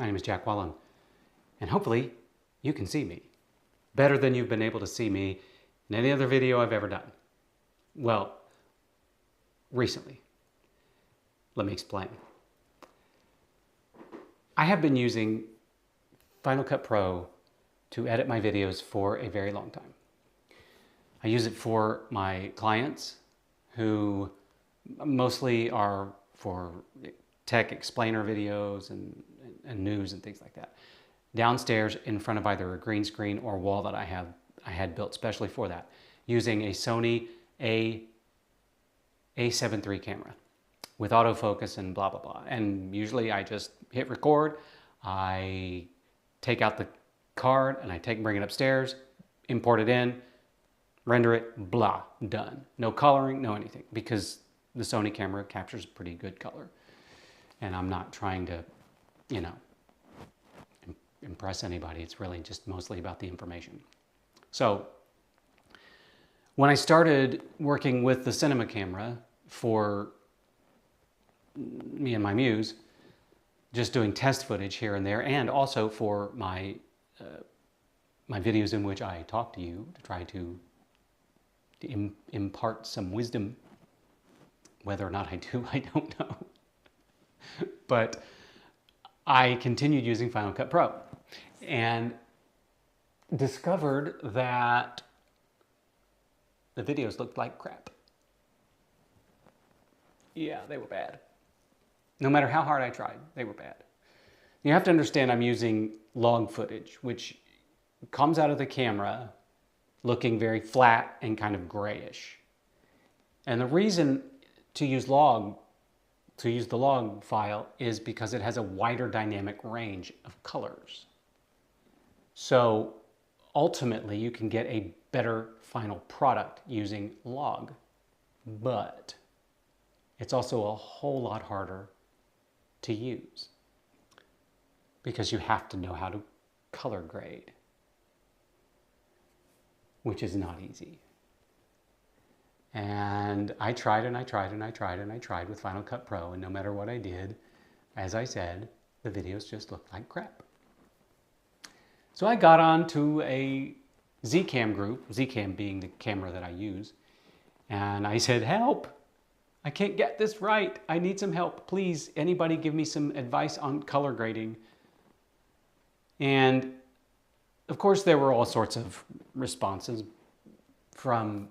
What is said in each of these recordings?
My name is Jack Wallen, and hopefully you can see me better than you've been able to see me in any other video I've ever done. Well, recently. Let me explain. I have been using Final Cut Pro to edit my videos for a very long time. I use it for my clients who mostly are for tech explainer videos and news and things like that. Downstairs in front of either a green screen or wall that I had built specially for that, using a Sony A7 III camera with autofocus and blah, blah, blah. And usually I just hit record, I take out the card and I bring it upstairs, import it in, render it, blah, done. No coloring, no anything, because the Sony camera captures pretty good color. And I'm not trying to, impress anybody. It's really just mostly about the information. So when I started working with the cinema camera for Me and My Muse, just doing test footage here and there, and also for my my videos in which I talk to you to try to impart some wisdom. Whether or not I do, I don't know. But I continued using Final Cut Pro and discovered that the videos looked like crap. Yeah, they were bad. No matter how hard I tried, they were bad. You have to understand I'm using log footage, which comes out of the camera looking very flat and kind of grayish. And the reason to use the log file is because it has a wider dynamic range of colors. So ultimately you can get a better final product using log, but it's also a whole lot harder to use because you have to know how to color grade, which is not easy. And I tried and I tried and I tried and I tried with Final Cut Pro, and no matter what I did, as I said, the videos just looked like crap. So I got on to a Zcam group, Zcam being the camera that I use, and I said, help! I can't get this right. I need some help. Please, anybody give me some advice on color grading. And of course, there were all sorts of responses from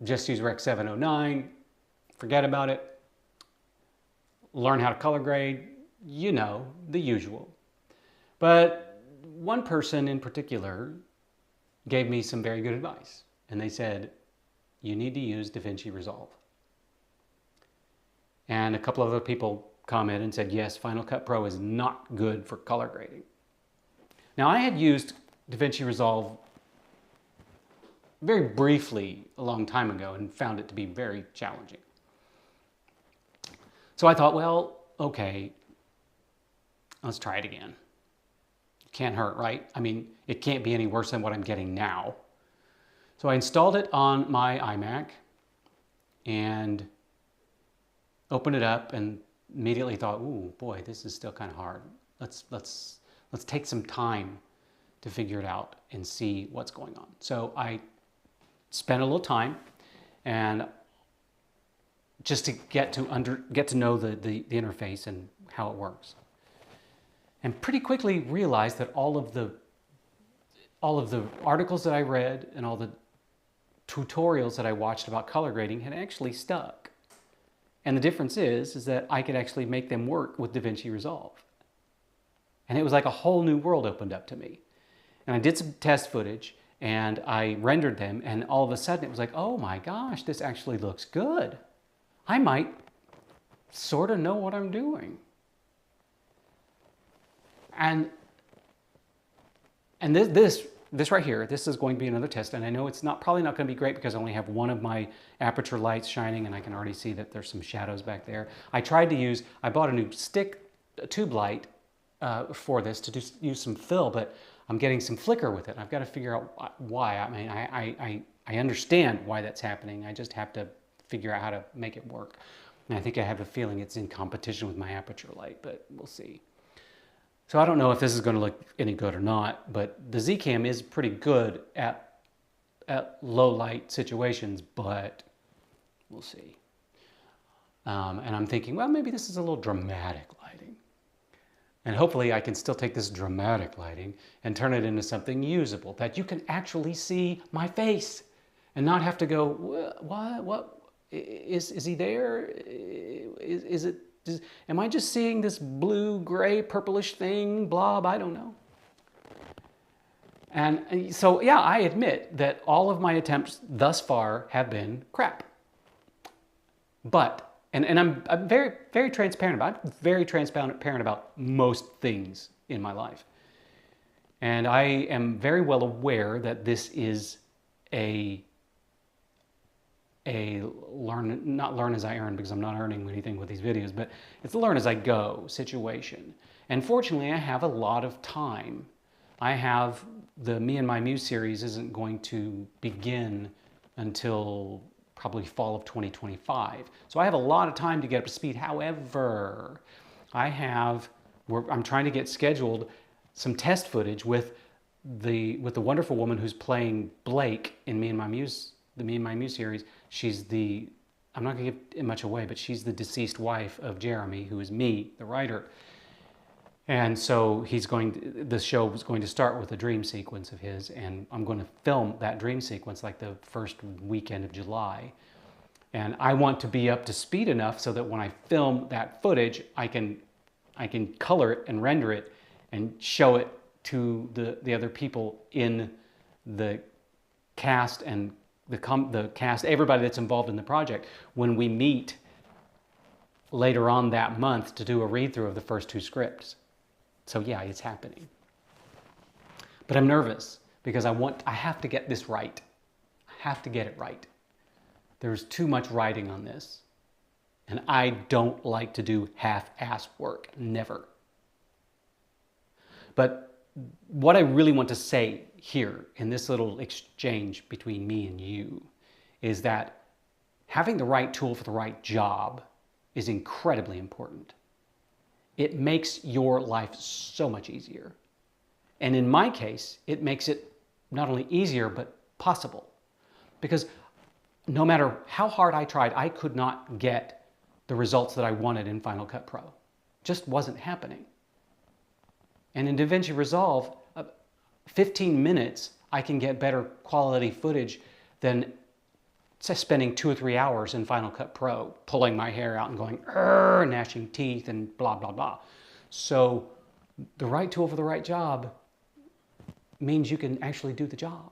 just use Rec 709, forget about it, learn how to color grade, the usual. But one person in particular gave me some very good advice, and they said, you need to use DaVinci Resolve. And a couple of other people commented and said, yes, Final Cut Pro is not good for color grading. Now, I had used DaVinci Resolve very briefly a long time ago and found it to be very challenging. So I thought, well, okay, let's try it again. Can't hurt, right? I mean, it can't be any worse than what I'm getting now. So I installed it on my iMac and opened it up and immediately thought, ooh, boy, this is still kind of hard. Let's take some time to figure it out and see what's going on. So I spent a little time and just to get to know the interface and how it works. And pretty quickly realized that all of the articles that I read and all the tutorials that I watched about color grading had actually stuck. And the difference is that I could actually make them work with DaVinci Resolve. And it was like a whole new world opened up to me. And I did some test footage and I rendered them, and all of a sudden it was like, oh my gosh, this actually looks good. I might sort of know what I'm doing. And this right here, this is going to be another test, and I know it's probably not going to be great because I only have one of my aperture lights shining, and I can already see that there's some shadows back there. I bought a new tube light for this to use some fill, but I'm getting some flicker with it. I've got to figure out why. I mean, I understand why that's happening. I just have to figure out how to make it work. And I think I have a feeling it's in competition with my aperture light, but we'll see. So I don't know if this is going to look any good or not, but the Z-Cam is pretty good at low light situations, but we'll see. And I'm thinking, well, maybe this is a little dramatic lighting. And hopefully I can still take this dramatic lighting and turn it into something usable, that you can actually see my face and not have to go, what, is he there? Am I just seeing this blue, gray, purplish thing, blob? I don't know. And so, yeah, I admit that all of my attempts thus far have been crap. But, and I'm very, very transparent about it. I'm very transparent about most things in my life. And I am very well aware that this is not learn as I earn, because I'm not earning anything with these videos, but it's a learn as I go situation. And fortunately, I have a lot of time. I have the Me and My Muse series isn't going to begin until probably fall of 2025. So I have a lot of time to get up to speed. However, I'm trying to get scheduled some test footage with the wonderful woman who's playing Blake in Me and My Muse, the Me and My Muse series. She's I'm not gonna give much away, but she's the deceased wife of Jeremy, who is me, the writer. And so the show was going to start with a dream sequence of his, and I'm going to film that dream sequence like the first weekend of July. And I want to be up to speed enough so that when I film that footage, I can color it and render it and show it to the other people in the cast and the cast, everybody that's involved in the project, when we meet later on that month to do a read-through of the first 2 scripts. So yeah, it's happening. But I'm nervous because I have to get this right. I have to get it right. There's too much writing on this. And I don't like to do half-ass work, never. But what I really want to say here in this little exchange between me and you is that having the right tool for the right job is incredibly important. It makes your life so much easier. And in my case, it makes it not only easier, but possible. Because no matter how hard I tried, I could not get the results that I wanted in Final Cut Pro. Just wasn't happening. And in DaVinci Resolve, 15 minutes, I can get better quality footage than spending 2 or 3 hours in Final Cut Pro, pulling my hair out and going, gnashing teeth and blah, blah, blah. So the right tool for the right job means you can actually do the job.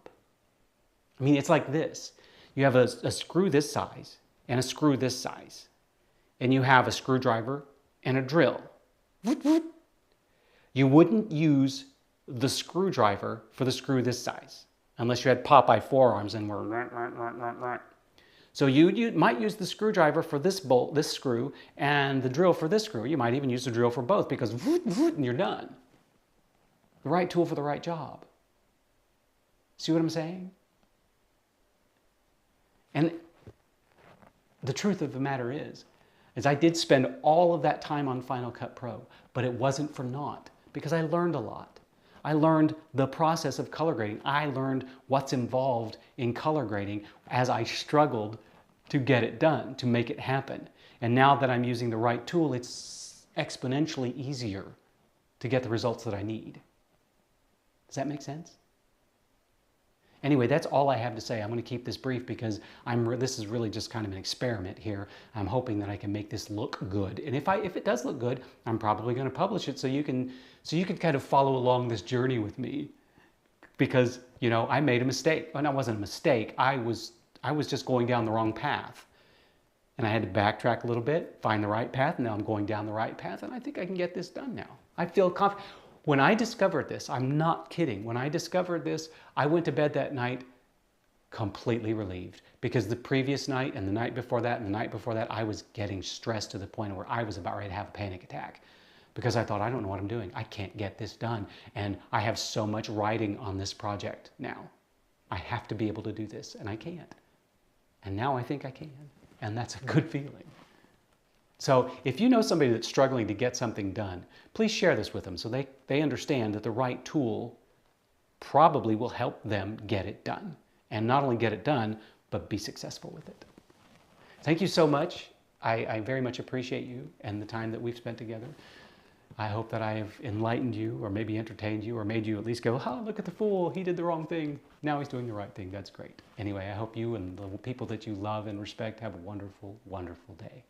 I mean, it's like this. You have a screw this size and a screw this size. And you have a screwdriver and a drill. You wouldn't use the screwdriver for the screw this size unless you had Popeye forearms and were... So you might use the screwdriver for this bolt, this screw, and the drill for this screw. You might even use the drill for both because and you're done. The right tool for the right job. See what I'm saying? And the truth of the matter is I did spend all of that time on Final Cut Pro, but it wasn't for naught because I learned a lot. I learned the process of color grading. I learned what's involved in color grading as I struggled to get it done, to make it happen. And now that I'm using the right tool, it's exponentially easier to get the results that I need. Does that make sense? Anyway, that's all I have to say. I'm going to keep this brief because this is really just kind of an experiment here. I'm hoping that I can make this look good. And if it does look good, I'm probably going to publish it so you can kind of follow along this journey with me. Because, you know, I made a mistake. Well, it wasn't a mistake. I was just going down the wrong path. And I had to backtrack a little bit, find the right path, and now I'm going down the right path, and I think I can get this done now. I feel confident. When I discovered this, I'm not kidding, when I discovered this, I went to bed that night completely relieved. Because the previous night and the night before that and the night before that, I was getting stressed to the point where I was about ready to have a panic attack. Because I thought, I don't know what I'm doing. I can't get this done. And I have so much writing on this project now. I have to be able to do this, and I can't. And now I think I can. And that's a good feeling. So if you know somebody that's struggling to get something done, please share this with them so they understand that the right tool probably will help them get it done. And not only get it done, but be successful with it. Thank you so much. I very much appreciate you and the time that we've spent together. I hope that I have enlightened you or maybe entertained you or made you at least go, oh, look at the fool, he did the wrong thing. Now he's doing the right thing. That's great. Anyway, I hope you and the people that you love and respect have a wonderful, wonderful day.